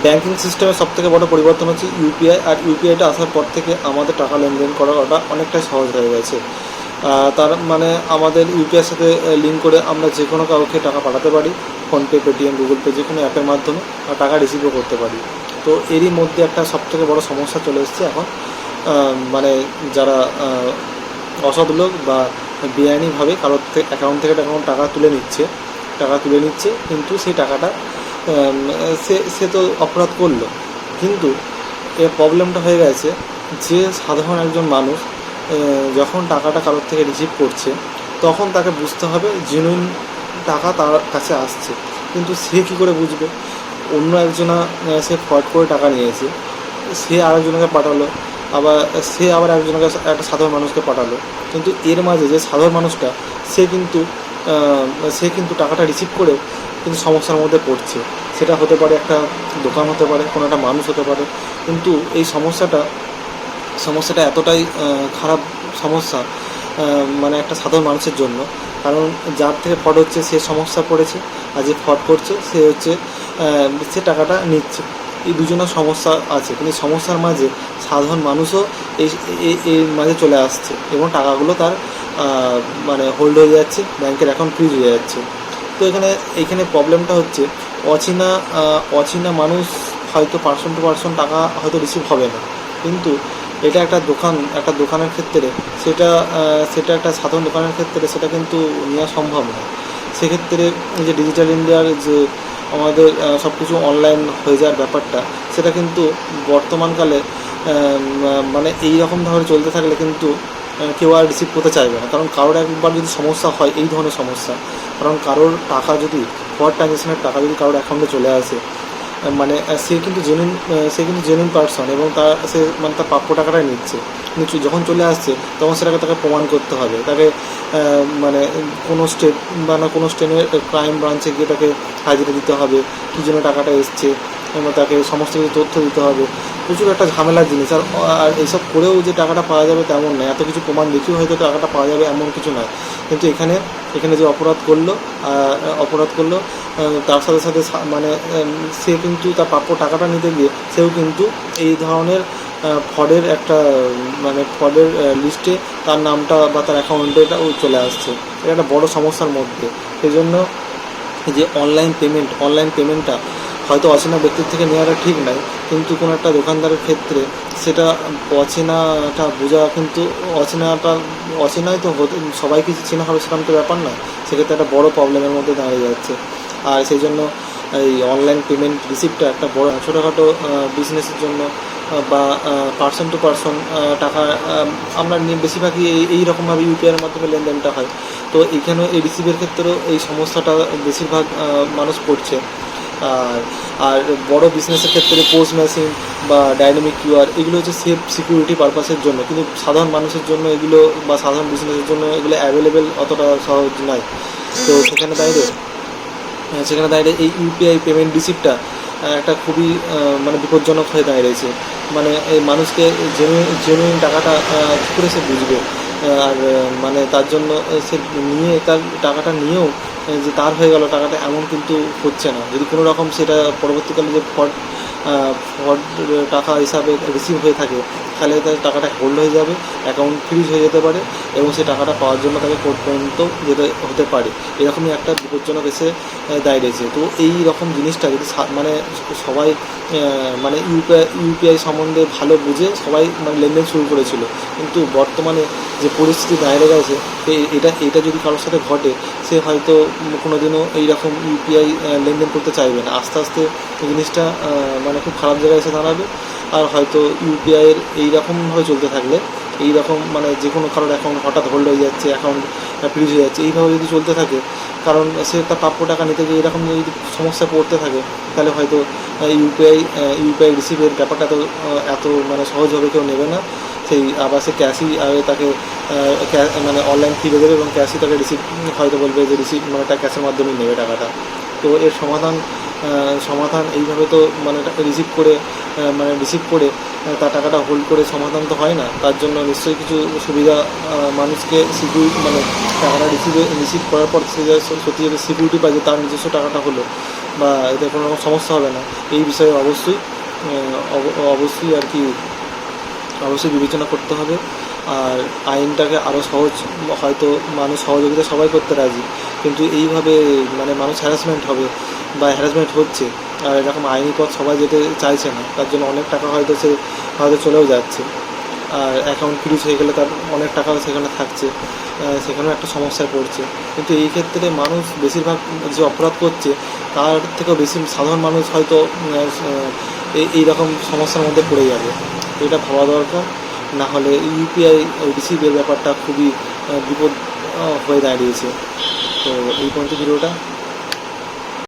Banking সিস্টেমের সবথেকে বড় পরিবর্তন হচ্ছে ইউপিআই। আর ইউপিআইটা আসার পর থেকে আমাদের টাকা লেনদেন করাটা অনেকটাই সহজ হয়ে গেছে। তার মানে আমাদের ইউপিআইয়ের সাথে লিঙ্ক করে আমরা যে কোনো কাউকে টাকা পাঠাতে পারি, ফোনপে, পেটিএম, গুগল পে, যে কোনো অ্যাপের মাধ্যমে টাকা রিসিভও করতে পারি। তো এরই মধ্যে একটা সবথেকে বড় সমস্যা চলে এসেছে এখন, মানে যারা অসৎ লোক বা বেআইনিভাবে কারোর অ্যাকাউন্ট থেকে টাকা তুলে নিচ্ছে, কিন্তু সেই টাকাটা সে তো অপরাধ করলো, কিন্তু এর প্রবলেমটা হয়ে গেছে যে সাধারণ একজন মানুষ যখন টাকাটা কারোর থেকে রিসিভ করছে, তখন তাকে বুঝতে হবে জেনুইন টাকা তার কাছে আসছে। কিন্তু সে কী করে বুঝবে? অন্য একজনা সে ফ্রড করে টাকা নিয়েছে, সে আরেকজনকে পাঠালো, আবার সে আবার একজনকে, একটা সাধারণ মানুষকে পাঠালো, কিন্তু এর মাঝে যে সাধারণ মানুষটা সে কিন্তু টাকাটা রিসিভ করেও কিন্তু সমস্যার মধ্যে পড়ছে। সেটা হতে পারে একটা দোকান, হতে পারে কোনো একটা মানুষ, হতে পারে। কিন্তু এই সমস্যাটা এতটাই খারাপ সমস্যা, মানে একটা সাধারণ মানুষের জন্য। কারণ যার থেকে ফ্রড হচ্ছে সে সমস্যা পড়েছে, আর যে ফ্রড করছে সে টাকাটা নিচ্ছে। এই দুজনের সমস্যা আছে, কিন্তু সমস্যার মাঝে সাধারণ মানুষও এই মাঝে চলে আসছে, এবং টাকাগুলো তার মানে হোল্ড হয়ে যাচ্ছে, ব্যাংকের অ্যাকাউন্ট ফ্রিজ হয়ে যাচ্ছে। তো এইখানে প্রবলেমটা হচ্ছে অচেনা মানুষ হয়তো পার্সন টু পার্সন টাকা হয়তো রিসিভ হবে না, কিন্তু এটা একটা দোকানের ক্ষেত্রে সেটা একটা সাধারণ দোকানের ক্ষেত্রে সেটা কিন্তু নেওয়া সম্ভব নয়। সেক্ষেত্রে যে ডিজিটাল ইন্ডিয়ার যে আমাদের সব কিছু অনলাইন হয়ে যাওয়ার ব্যাপারটা, সেটা কিন্তু বর্তমানকালে মানে এই রকমভাবে চলতে থাকলে কিন্তু কেউ আর রিসিভ করতে চাইবে না। কারণ কারোর একবার যদি সমস্যা হয়, এই ধরনের সমস্যা, কারণ কারোর টাকা যদি ফ্রড ট্রানজ্যাকশনের টাকা যদি কারোর অ্যাকাউন্টে চলে আসে, মানে সে কিন্তু জেনুইন পার্সন, এবং তার প্রাপ্য টাকাটাই নিচ্ছে, কিন্তু যখন চলে আসছে তখন সেটাকে তাকে প্রমাণ করতে হবে। তাকে মানে কোনো স্টেটের ক্রাইম ব্রাঞ্চে গিয়ে তাকে হাজিরা দিতে হবে, কী জন্য টাকাটা এসছে, এবং তাকে সমস্ত কিছু তথ্য দিতে হবে। প্রচুর একটা ঝামেলার জিনিস। আর এইসব করেও যে টাকাটা পাওয়া যাবে তেমন নয়, এত কিছু প্রমাণ দেখিও হয়তো টাকাটা পাওয়া যাবে এমন কিছু নয়। কিন্তু এখানে যে অপরাধ করলো, তার সাথে সাথে মানে সে কিন্তু তার প্রাপ্য টাকাটা নিতে গিয়ে সেও কিন্তু এই ধরনের ফ্রডের লিস্টে তার নামটা বা তার অ্যাকাউন্টেটাও চলে আসছে। এটা একটা বড় সমস্যার মধ্যে। সেই জন্য যে অনলাইন পেমেন্টটা হয়তো অচেনা ব্যক্তির থেকে নেওয়াটা ঠিক নয়, কিন্তু কোনো একটা দোকানদারের ক্ষেত্রে সেটা অচেনাটা বোঝা, কিন্তু অচেনাই তো সবাই কিছু চেনা হবে সেরকম তো ব্যাপার নয়। সেক্ষেত্রে একটা বড় প্রবলেমের মধ্যে দাঁড়িয়ে যাচ্ছে। আর সেই জন্য এই অনলাইন পেমেন্ট রিসিপ্টটা একটা বড় ছোটোখাটো বিজনেসের জন্য বা পার্সন টু পার্সন টাকা আমরা বেশিরভাগই এই রকমভাবে ইউপিআইয়ের মাধ্যমে লেনদেনটা হয়। তো এইখানেও এই রিসিভের ক্ষেত্রেও এই সমস্যাটা বেশিরভাগ মানুষ পড়ছে। আর বড় বিজনেসের ক্ষেত্রে পোস্ট মেশিন বা ডাইনামিক কিউআর এগুলো হচ্ছে সেফ সিকিউরিটি পারপাসের জন্য, কিন্তু সাধারণ মানুষের জন্য এগুলো বা সাধারণ বিজনেসের জন্য এগুলো অ্যাভেলেবেল অতটা সহজ নয়। তো সেখানে দাঁড়িয়ে এই ইউপিআই পেমেন্ট রিসিপ্টটা একটা খুবই মানে বিপজ্জনক হয়ে দাঁড়িয়েছে। মানে এই মানুষকে জেনুইন টাকাটা কী করে সে বুঝবে? আর মানে তার জন্য সে তার টাকাটা নিয়েও যে তার হয়ে গেল টাকাটা, এমন কিন্তু হচ্ছে না। যদি কোনো রকম সেটা পরবর্তীকালে যে ফ্রড টাকা হিসাবে রিসিভ হয়ে থাকে, তাহলে তার টাকাটা হোল্ড হয়ে যাবে, অ্যাকাউন্ট ফ্রিজ হয়ে যেতে পারে, এবং সেই টাকাটা পাওয়ার জন্য তাকে কোর্ট পর্যন্ত যেতে হতে পারে। এরকমই একটা বিপজ্জনক এসে দাঁড়িয়েছে। তো এই রকম জিনিসটা যদি মানে সবাই মানে ইউপিআই সম্বন্ধে ভালো বুঝে সবাই মানে লেনদেন শুরু করেছিল, কিন্তু বর্তমানে যে পরিস্থিতি দাঁড়িয়ে গেছে, এটা যদি কারোর সাথে ঘটে, সে হয়তো কোনো দিনও এইরকম ইউপিআই লেনদেন করতে চাইবে না। আস্তে আস্তে জিনিসটা মানে খুব খারাপ জায়গায় এসে দাঁড়াবে। আর হয়তো ইউপিআইয়ের এইরকমভাবে চলতে থাকলে, এইরকম মানে যে কোনো কারোর অ্যাকাউন্ট হঠাৎ হোল্ড হয়ে যাচ্ছে, অ্যাকাউন্ট ফ্রিজ হয়ে যাচ্ছে, এইভাবে যদি চলতে থাকে, কারণ সে তার প্রাপ্য টাকা নিতে গিয়ে এরকম যদি সমস্যায় পড়তে থাকে, তাহলে হয়তো ইউপিআই রিসিভের ব্যাপারটা তো এত মানে সহজভাবে কেউ নেবে না। আবার সে ক্যাশই তাকে মানে অনলাইন ফি দেবে, এবং ক্যাশই তাকে হয়তো বলবে যে মানে তার ক্যাশের মাধ্যমেই নেবে টাকাটা। তো এর সমাধান এইভাবে তো মানে রিসিভ করে তার টাকাটা হোল্ড করে সমাধান তো হয় না। তার জন্য নিশ্চয়ই কিছু সুবিধা মানুষকে মানে টাকাটা রিসিভ করার পর সে সত্যি যদি সিকিউরিটি পায় যে তার নিজস্ব টাকাটা হলো, বা এতে কোনো রকম সমস্যা হবে না, এই বিষয়ে অবশ্যই অবশ্যই আর কি অবশ্যই বিবেচনা করতে হবে। আর আইনটাকে আরও সহজ, হয়তো মানুষ সহযোগিতা সবাই করতে রাজি, কিন্তু এইভাবে মানে মানুষ হ্যারাসমেন্ট হবে বা হ্যারাসমেন্ট হচ্ছে, আর এরকম আইনি পথ সবাই যেতে চাইছে না, তার জন্য অনেক টাকা হয়তো সে হয়তো চলেও যাচ্ছে। আর অ্যাকাউন্ট ফ্রিজ হয়ে গেলে তার অনেক টাকাও সেখানে থাকছে, সেখানেও একটা সমস্যায় পড়ছে। কিন্তু এই ক্ষেত্রে মানুষ বেশিরভাগ যে অপরাধ করছে তার থেকেও বেশি সাধারণ মানুষ হয়তো এই রকম সমস্যার মধ্যে পড়ে যাবে। এটা ভাবা দরকার, না হলে ইউপিআই রিসিভের ব্যাপারটা খুবই বিপদ হয়ে দাঁড়িয়েছে। তো এই পর্যন্ত ভিডিওটা।